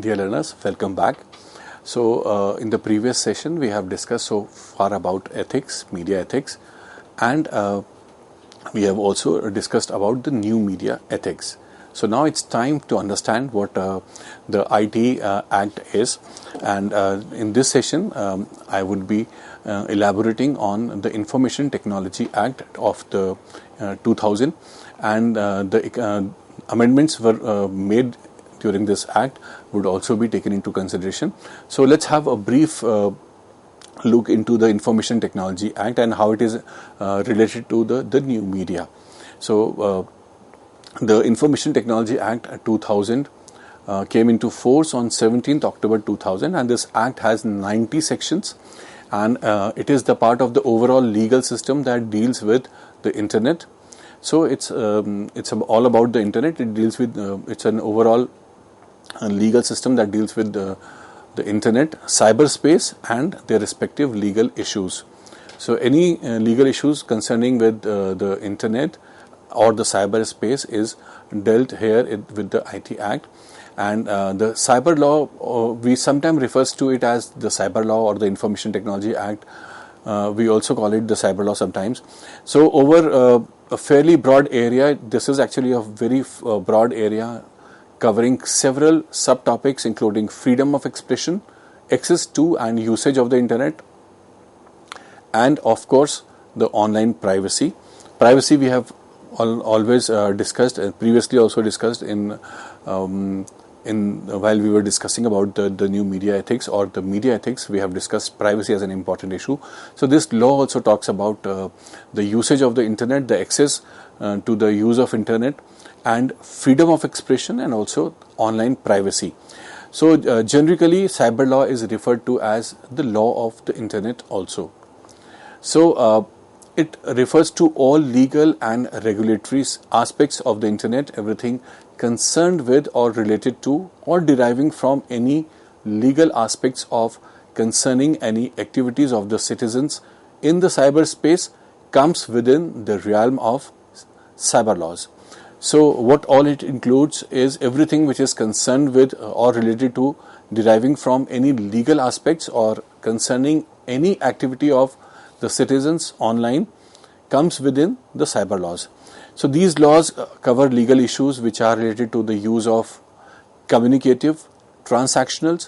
Dear learners, welcome back. So in the previous session we have discussed so far about ethics, media ethics, and we have also discussed about the new media ethics. So now it's time to understand what the IT Act is, and in this session I would be elaborating on the Information Technology Act of the 2000, and the amendments were made during this act would also be taken into consideration. So let's have a brief look into the Information Technology Act and how it is related to the new media. So the Information Technology Act 2000 came into force on 17th October 2000, and this act has 90 sections, and it is the part of the overall legal system that deals with the internet. So it's all about the internet. It deals with it's an overall legal system that deals with the internet, cyberspace, and their respective legal issues. So any legal issues concerning with the internet or the cyberspace is dealt here with the IT Act. And the cyber law, we sometimes refers to it as the cyber law or the Information Technology Act. We also call it the cyber law sometimes. So over a fairly broad area, this is actually a very broad area covering several subtopics including freedom of expression, access to and usage of the internet, and of course the online privacy. Privacy we have always discussed, previously also discussed in while we were discussing about the new media ethics or the media ethics. We have discussed privacy as an important issue. So this law also talks about the usage of the internet, the access to the use of internet, and freedom of expression, and also online privacy. So generically cyber law is referred to as the law of the internet also. So it refers to all legal and regulatory aspects of the internet, everything concerned with or related to or deriving from any legal aspects of concerning any activities of the citizens in the cyberspace comes within the realm of cyber laws. So what all it includes is everything which is concerned with or related to deriving from any legal aspects or concerning any activity of the citizens online comes within the cyber laws. So these laws cover legal issues which are related to the use of communicative, transactional,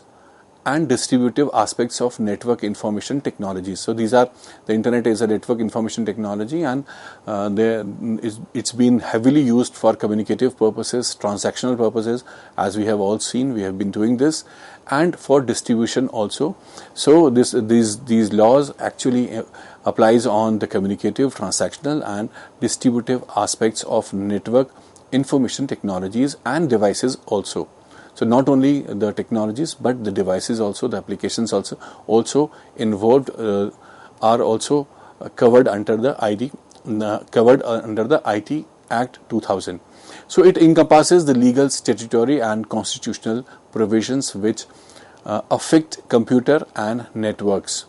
and distributive aspects of network information technologies. So these are, the internet is a network information technology, and it's been heavily used for communicative purposes, transactional purposes, as we have all seen. We have been doing this, and for distribution also. So these laws actually applies on the communicative, transactional, and distributive aspects of network information technologies and devices also. So not only the technologies but the devices also, the applications also involved are also covered under the IT Act 2000. So it encompasses the legal, statutory, and constitutional provisions which affect computer and networks.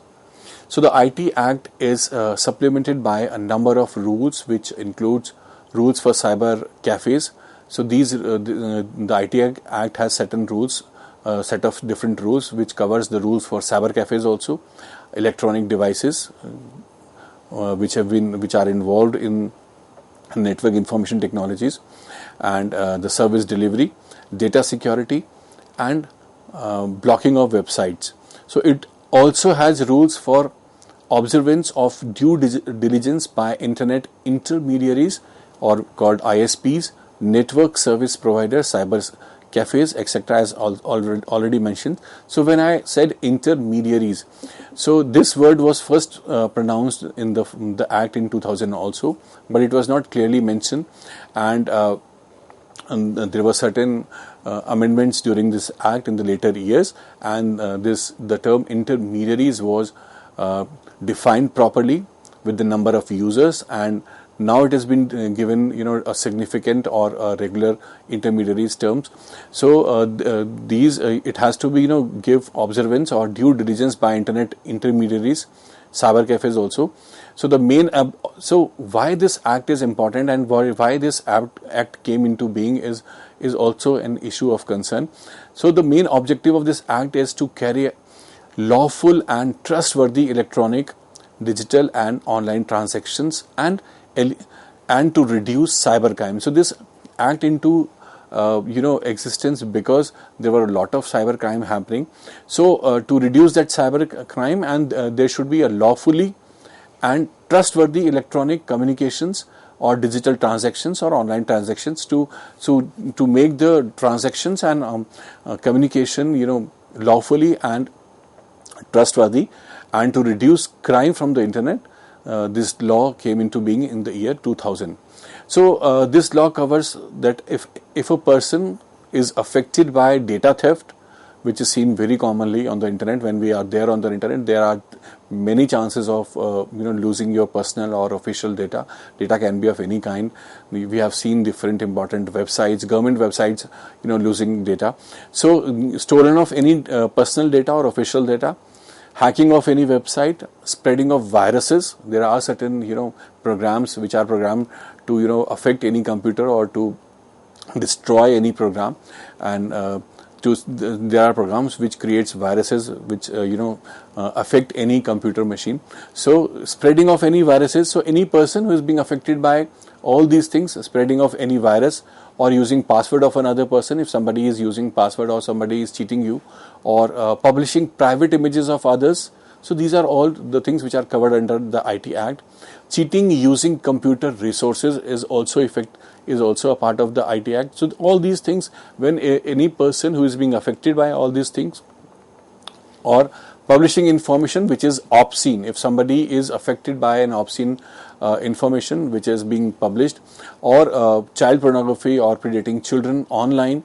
So the IT Act is supplemented by a number of rules which includes rules for cyber cafes. So these the IT Act has certain rules, set of different rules which covers the rules for cyber cafes also, electronic devices which are involved in network information technologies, and the service delivery, data security, and blocking of websites. So it also has rules for observance of due diligence by internet intermediaries, or called ISPs, network service providers, cyber cafes, etc., as already mentioned. So when I said intermediaries, so this word was first pronounced in the Act in 2000 also, but it was not clearly mentioned, and there were certain amendments during this Act in the later years, and the term intermediaries was defined properly with the number of users and Now it has been given, a significant or a regular intermediaries terms. So these it has to be, give observance or due diligence by internet intermediaries, cyber cafes also. So the main so why this act is important and why this act came into being is also an issue of concern. So the main objective of this act is to carry lawful and trustworthy electronic, digital and online transactions and to reduce cybercrime. So this act into existence because there were a lot of cybercrime happening. So to reduce that cybercrime, and there should be a lawfully and trustworthy electronic communications or digital transactions or online transactions to make the transactions and communication lawfully and trustworthy, and to reduce crime from the internet. This law came into being in the year 2000. So this law covers that if a person is affected by data theft, which is seen very commonly on the internet, when we are there on the internet, there are many chances of losing your personal or official data. Data can be of any kind. We have seen different important websites, government websites, losing data. So stolen of any personal data or official data, hacking of any website, spreading of viruses. There are certain programs which are programmed to affect any computer or to destroy any program, and there are programs which creates viruses which affect any computer machine. So spreading of any viruses. So any person who is being affected by all these things, spreading of any virus or using password of another person, if somebody is using password or somebody is cheating you, or publishing private images of others. So these are all the things which are covered under the IT Act. Cheating using computer resources is also a part of the IT Act. So all these things, when any person who is being affected by all these things, or publishing information which is obscene, if somebody is affected by an obscene information which is being published, or child pornography or predating children online,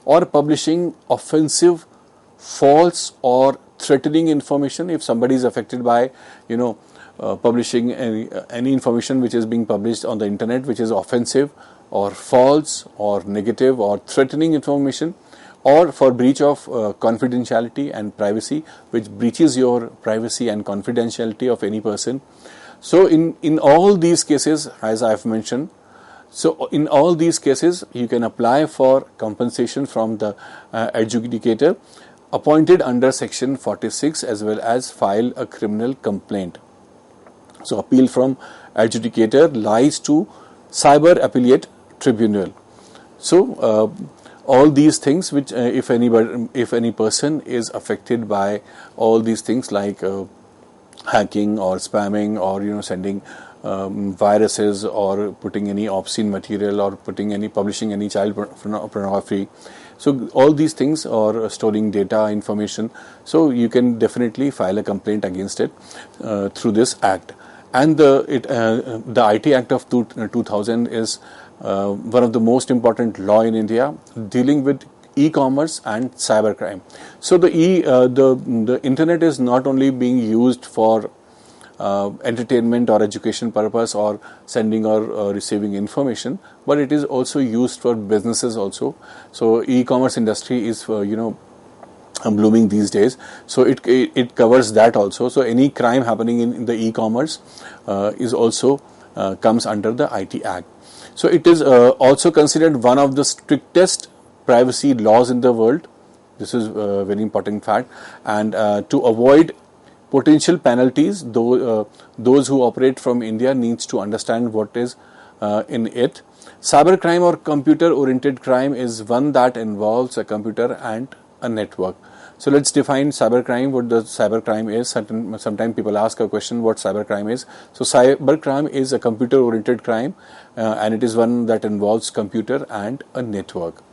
or publishing offensive, false or threatening information, if somebody is affected by publishing any information which is being published on the internet which is offensive or false or negative or threatening information, or for breach of confidentiality and privacy, which breaches your privacy and confidentiality of any person. So in all these cases, as I have mentioned, so in all these cases you can apply for compensation from the adjudicator appointed under section 46, as well as file a criminal complaint. So appeal from adjudicator lies to cyber appellate tribunal. So all these things which if any person is affected by all these things like hacking or spamming or sending viruses or putting any obscene material or publishing any child pornography, so all these things, or stealing data information, so you can definitely file a complaint against it through this act. And the IT Act of 2000 is one of the most important law in India dealing with e-commerce and cybercrime. So the internet is not only being used for entertainment or education purpose or sending or receiving information, but it is also used for businesses also. So e-commerce industry is blooming these days, so it covers that also. So any crime happening in the e-commerce is also comes under the IT Act. So it is also considered one of the strictest privacy laws in the world. This is a very important fact, and to avoid potential penalties, those who operate from India needs to understand what is in it. Cybercrime or computer-oriented crime is one that involves a computer and a network. So let's define cybercrime, what the cybercrime is. Sometimes people ask a question what cybercrime is. So cybercrime is a computer-oriented crime, and it is one that involves computer and a network.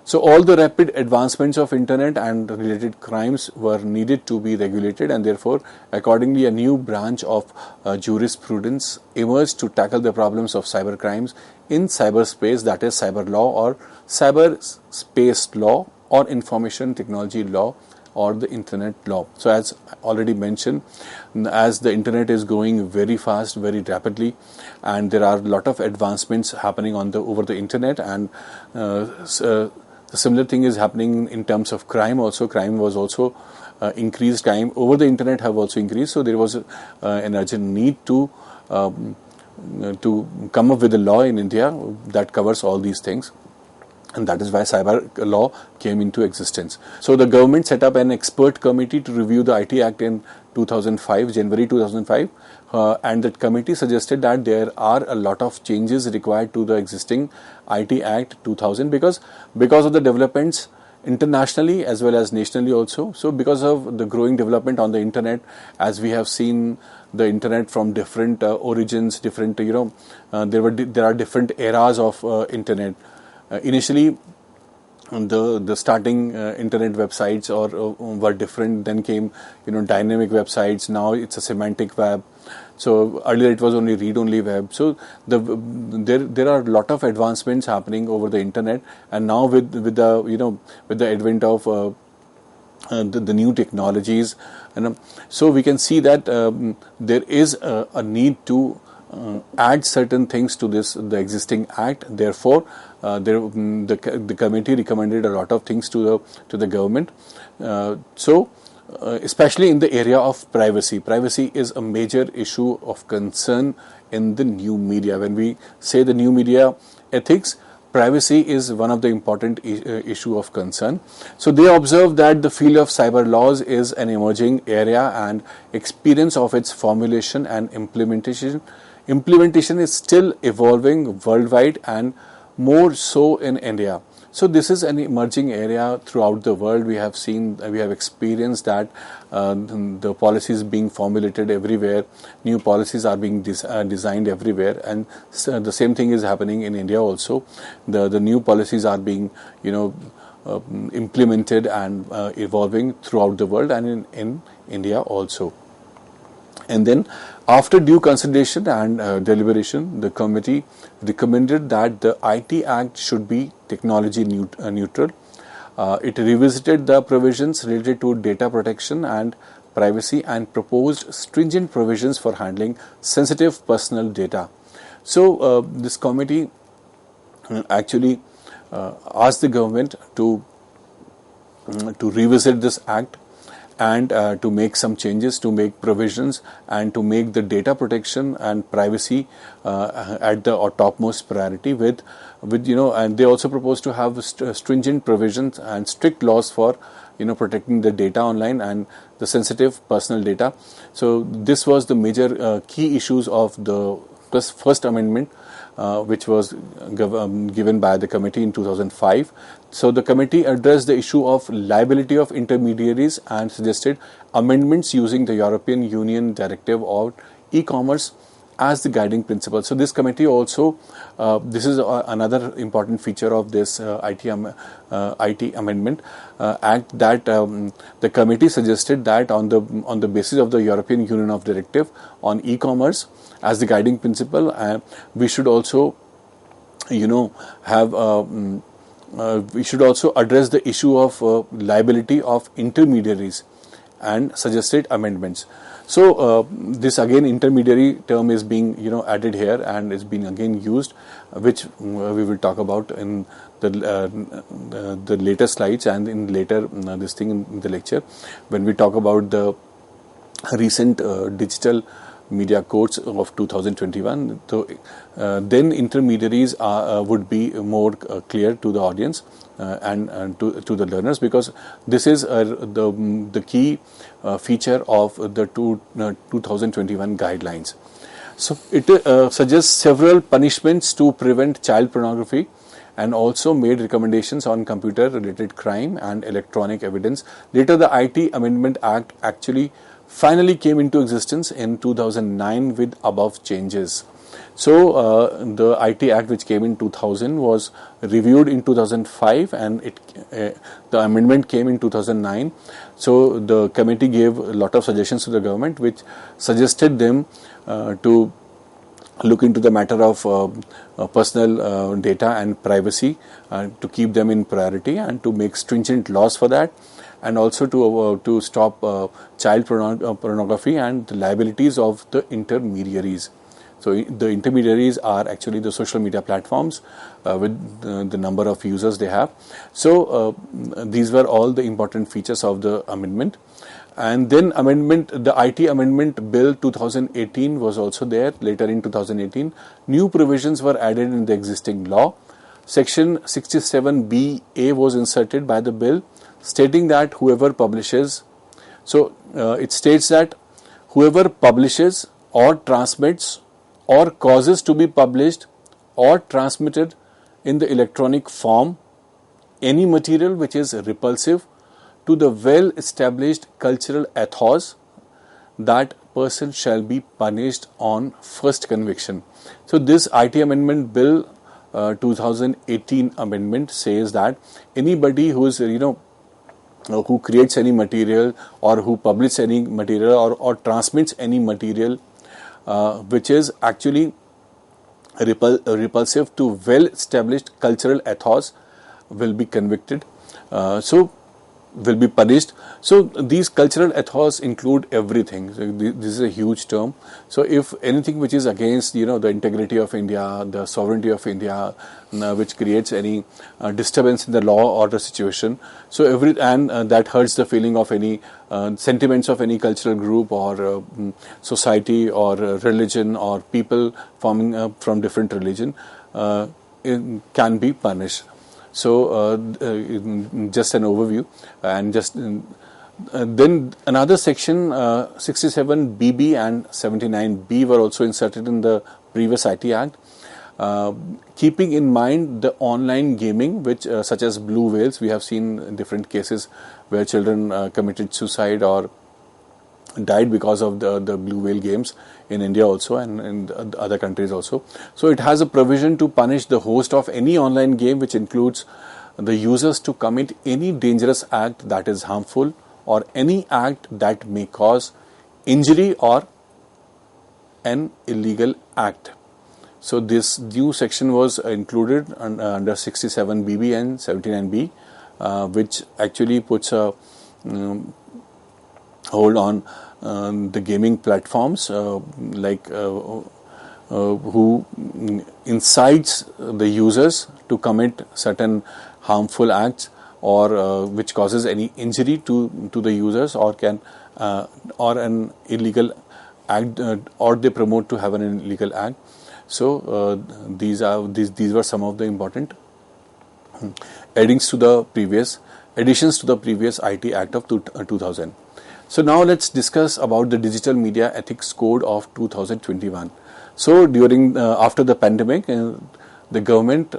So all the rapid advancements of internet and related crimes were needed to be regulated, and therefore accordingly a new branch of jurisprudence emerged to tackle the problems of cyber crimes in cyberspace, that is cyber law or cyberspace law or information technology law or the internet law. So as already mentioned, as the internet is growing very fast, very rapidly, and there are a lot of advancements happening on the over the internet, and the similar thing is happening in terms of crime also. Crime was also increased. Crime over the internet have also increased. So there was an urgent need to come up with a law in India that covers all these things. And that is why cyber law came into existence. So the government set up an expert committee to review the IT Act in 2005, January 2005. And that committee suggested that there are a lot of changes required to the existing IT Act 2000 because of the developments internationally as well as nationally also. So because of the growing development on the internet, as we have seen the internet from different origins, different, there are different eras of internet. Initially, the starting internet websites were different. Then came dynamic websites. Now it's a semantic web. So earlier it was only read-only web. So there are a lot of advancements happening over the internet, and now with the advent of the new technologies, so we can see that there is a need to add certain things to the existing act. Therefore, the committee recommended a lot of things to the government. Especially in the area of privacy. Privacy is a major issue of concern in the new media. When we say the new media ethics, privacy is one of the important issue of concern. So they observe that the field of cyber laws is an emerging area, and experience of its formulation and implementation is still evolving worldwide, and more so in India. So this is an emerging area throughout the world. We have experienced that the policies being formulated everywhere, new policies are being designed everywhere, and the same thing is happening in India also. The new policies are being implemented and evolving throughout the world, and in India also. And then, after due consideration and deliberation, the committee recommended that the IT Act should be technology neutral. It revisited the provisions related to data protection and privacy and proposed stringent provisions for handling sensitive personal data. So this committee actually asked the government to revisit this act and to make some changes, to make provisions, and to make the data protection and privacy at the topmost priority. And they also propose to have stringent provisions and strict laws for protecting the data online and the sensitive personal data. So this was the major key issues of the First Amendment, which was given by the committee in 2005. So the committee addressed the issue of liability of intermediaries and suggested amendments using the European Union Directive on e-commerce as the guiding principle. So this committee also, this is another important feature of this IT Amendment Act, that the committee suggested that on the basis of the European Union of Directive on e-commerce as the guiding principle, we should also we should also address the issue of liability of intermediaries and suggested amendments. So this again intermediary term is being added here and is being again used, which we will talk about in the later slides and in later this thing in the lecture when we talk about the recent digital media codes of 2021. So then intermediaries would be more clear to the audience and to the learners, because this is the key feature of the 2021 guidelines. So it suggests several punishments to prevent child pornography, and also made recommendations on computer-related crime and electronic evidence. Later, the IT Amendment Act actually finally came into existence in 2009 with above changes. So the IT Act, which came in 2000, was reviewed in 2005, and the amendment came in 2009. So the committee gave a lot of suggestions to the government, which suggested them to look into the matter of personal data and privacy, to keep them in priority and to make stringent laws for that, and also to stop child pornography and the liabilities of the intermediaries. So the intermediaries are actually the social media platforms with the number of users they have. So these were all the important features of the amendment. And then the IT Amendment Bill 2018 was also there later in 2018. New provisions were added in the existing law. Section 67BA was inserted by the bill, stating that whoever publishes, it states that whoever publishes or transmits or causes to be published or transmitted in the electronic form any material which is repulsive to the well-established cultural ethos, that person shall be punished on first conviction. So this IT Amendment Bill 2018 amendment says that anybody who is who creates any material or who publishes any material or transmits any material which is actually repulsive to well-established cultural ethos will be convicted. Will be punished. So these cultural ethos include everything. So this is a huge term. So if anything which is against the integrity of India, the sovereignty of India, which creates any disturbance in the law or the situation, so that hurts the feeling of any sentiments of any cultural group or society or religion or people forming from different religion, can be punished. So just an overview, and just then another section 67BB and 79B were also inserted in the previous IT Act, keeping in mind the online gaming, which such as blue whales. We have seen different cases where children committed suicide or died because of the blue whale games in India also and in other countries also. So it has a provision to punish the host of any online game which includes the users to commit any dangerous act that is harmful or any act that may cause injury or an illegal act. So this new section was included under 67BB and 79B, which actually puts a hold on the gaming platforms who incites the users to commit certain harmful acts or which causes any injury to the users or can or an illegal act or they promote to have an illegal act. So these were some of the important additions to the previous IT Act of 2000. So now let's discuss about the Digital Media Ethics Code of 2021. So during after the pandemic, the government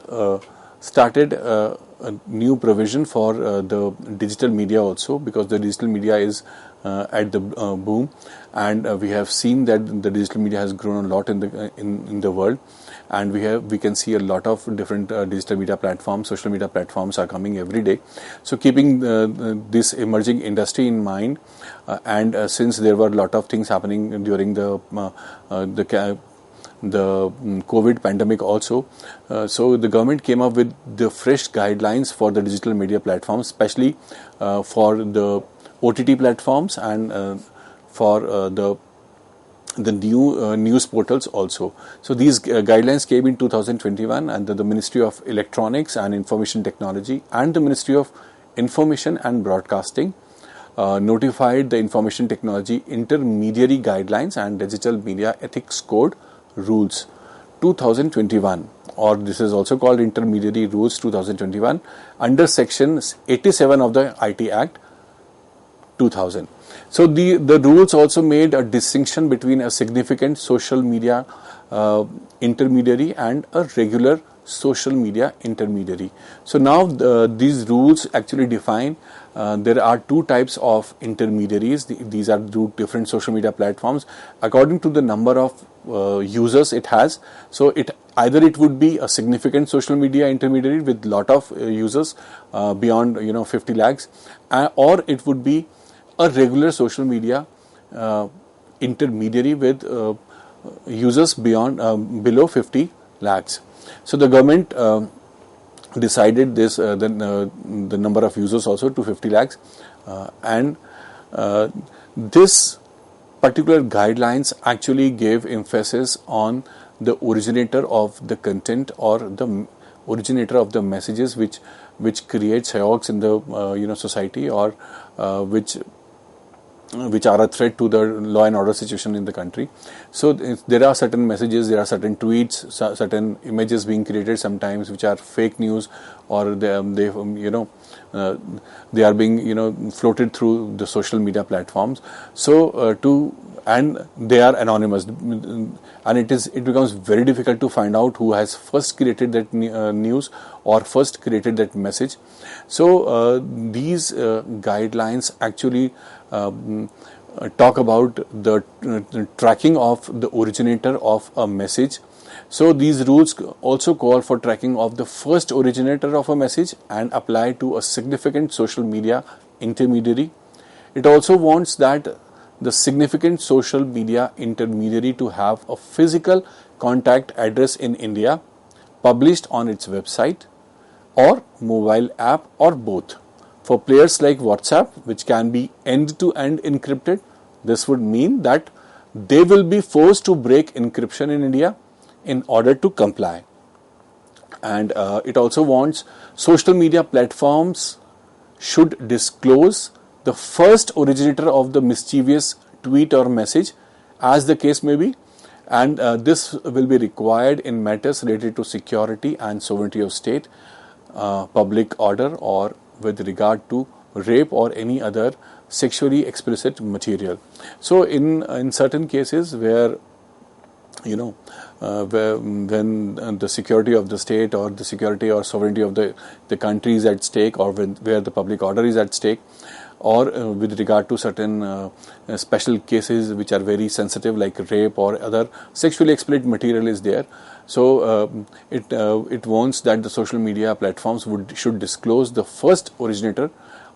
started a new provision for the digital media also, because the digital media is at the boom, and we have seen that the digital media has grown a lot in the world, and we can see a lot of different digital media platforms, social media platforms are coming every day. So keeping this emerging industry in mind, and since there were a lot of things happening during the COVID pandemic also, so the government came up with the fresh guidelines for the digital media platforms, especially for the OTT platforms and for the new news portals also. So these guidelines came in 2021, and the Ministry of Electronics and Information Technology and the Ministry of Information and Broadcasting notified the Information Technology Intermediary Guidelines and Digital Media Ethics Code Rules 2021, or this is also called Intermediary Rules 2021, under Section 87 of the IT Act 2000. So the rules also made a distinction between a significant social media intermediary and a regular social media intermediary. So now these rules actually define there are two types of intermediaries. These are two different social media platforms according to the number of users it has. So either it would be a significant social media intermediary with lot of users beyond 50 lakhs, or it would be a regular social media intermediary with users below 50 lakhs. So the government decided this the number of users also to 50 lakhs And this particular guidelines actually gave emphasis on the originator of the content or the originator of the messages which create chaos in the society, or which are a threat to the law and order situation in the country. So there are certain messages, there are certain tweets, certain images being created sometimes which are fake news, or they are being floated through the social media platforms. So and they are anonymous, and it becomes very difficult to find out who has first created that news or first created that message. So these guidelines actually talk about the tracking of the originator of a message. So these rules also call for tracking of the first originator of a message and apply to a significant social media intermediary. It also wants that the significant social media intermediary to have a physical contact address in India published on its website or mobile app, or both. For players like WhatsApp, which can be end-to-end encrypted, this would mean that they will be forced to break encryption in India in order to comply. And it also wants social media platforms should disclose the first originator of the mischievous tweet or message, as the case may be, and this will be required in matters related to security and sovereignty of state, public order, or with regard to rape or any other sexually explicit material. So in certain cases where when the security of the state or the security or sovereignty of the country is at stake, or where the public order is at stake, or with regard to certain special cases which are very sensitive, like rape or other sexually explicit material is there. So it wants that the social media platforms should disclose the first originator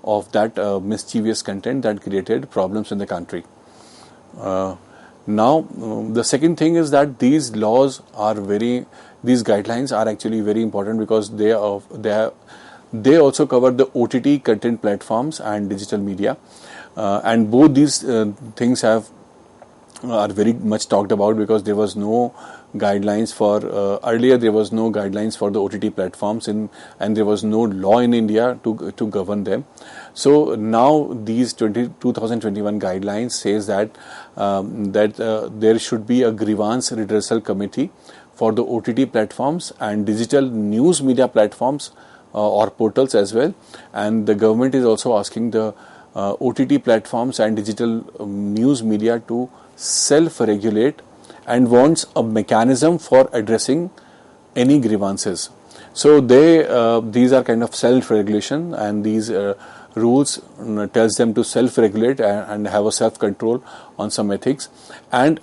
of that mischievous content that created problems in the country. Now, the second thing is that these guidelines are actually very important because they also cover the OTT content platforms and digital media, and both these things are very much talked about, because there was no guidelines for earlier there was no guidelines for the OTT platforms and there was no law in India to govern them. So now these 2021 guidelines says that there should be a grievance redressal committee for the OTT platforms and digital news media platforms or portals as well, and the government is also asking the OTT platforms and digital news media to self-regulate and wants a mechanism for addressing any grievances. So these are kind of self-regulation, and these rules tells them to self-regulate and have a self-control on some ethics, and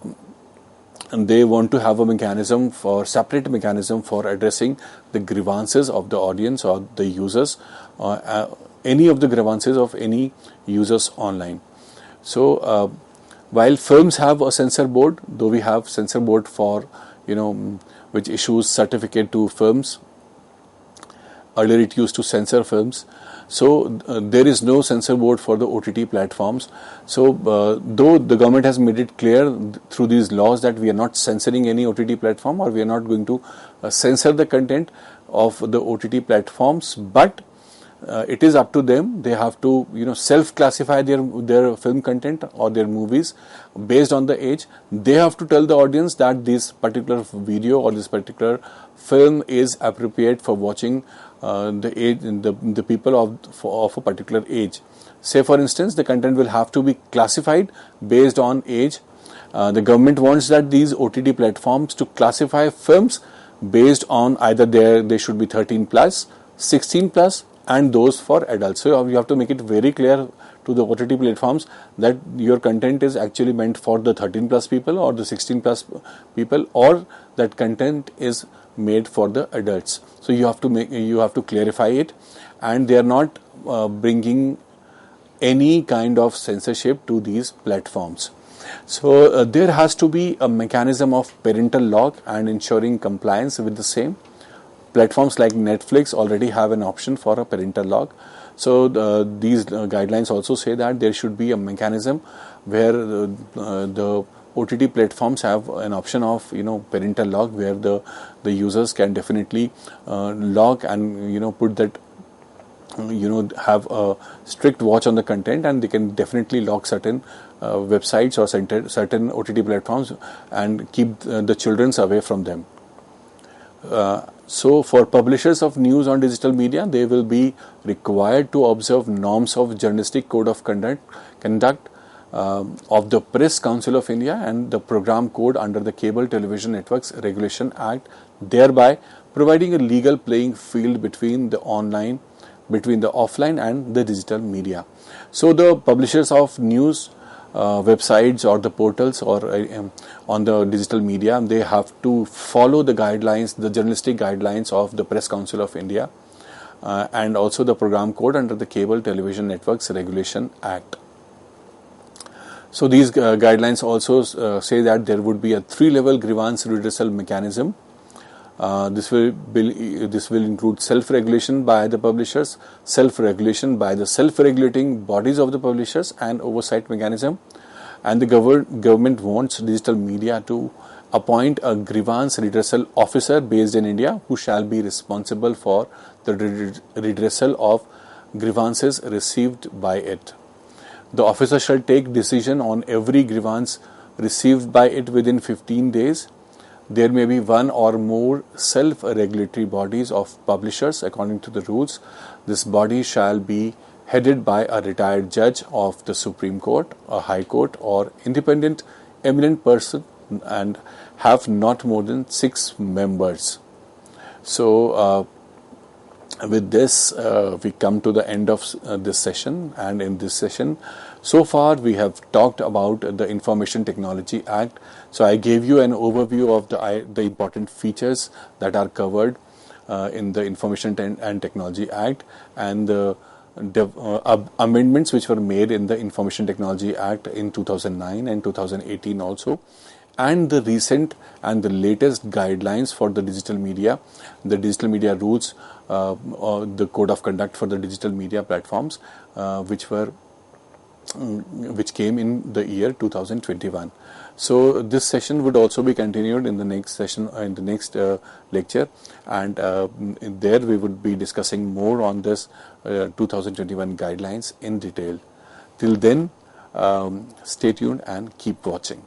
they want to have a separate mechanism for addressing the grievances of the audience or the users, any of the grievances of any users online. So while films have a censor board, though we have censor board for which issues certificate to films. Earlier it used to censor films. So there is no censor board for the OTT platforms. So though the government has made it clear through these laws that we are not censoring any OTT platform, or we are not going to censor the content of the OTT platforms, but it is up to them. They have to self-classify their film content or their movies based on the age. They have to tell the audience that this particular video or this particular film is appropriate for watching the people of a particular age. Say for instance, the content will have to be classified based on age. The government wants that these OTT platforms to classify films based on either they should be 13 plus, 16 plus, and those for adults. So you have to make it very clear to the OTT platforms that your content is actually meant for the 13 plus people or the 16 plus people, or that content is made for the adults. So you have to clarify it, and they are not bringing any kind of censorship to these platforms. So there has to be a mechanism of parental lock and ensuring compliance with the same. Platforms like Netflix already have an option for a parental lock. So these guidelines also say that there should be a mechanism where the OTT platforms have an option of parental lock, where the users can definitely lock and put that have a strict watch on the content, and they can definitely lock certain websites or certain OTT platforms and keep the children away from them. So for publishers of news on digital media, they will be required to observe norms of journalistic code of conduct of the Press Council of India and the program code under the Cable Television Networks Regulation Act, thereby providing a legal playing field between the offline and the digital media. So the publishers of news websites or the portals or on the digital media, they have to follow the guidelines, the journalistic guidelines of the Press Council of India and also the program code under the Cable Television Networks Regulation Act. So these guidelines also say that there would be a 3-level grievance redressal mechanism. This will include self-regulation by the publishers, self-regulation by the self-regulating bodies of the publishers, and oversight mechanism. And the government wants digital media to appoint a grievance redressal officer based in India who shall be responsible for the redressal of grievances received by it. The officer shall take decision on every grievance received by it within 15 days. There may be one or more self-regulatory bodies of publishers according to the rules. This body shall be headed by a retired judge of the Supreme Court, a High Court, or independent eminent person, and have not more than 6 members. So with this, we come to the end of this session, and in this session, so far we have talked about the Information Technology Act. So I gave you an overview of the important features that are covered in the Information and Technology Act, and the amendments which were made in the Information Technology Act in 2009 and 2018 also, and the recent and the latest guidelines for the digital media rules, the code of conduct for the digital media platforms, which came in the year 2021. So this session would also be continued in the next session, in the next lecture, and there we would be discussing more on this 2021 guidelines in detail. Till then, stay tuned and keep watching.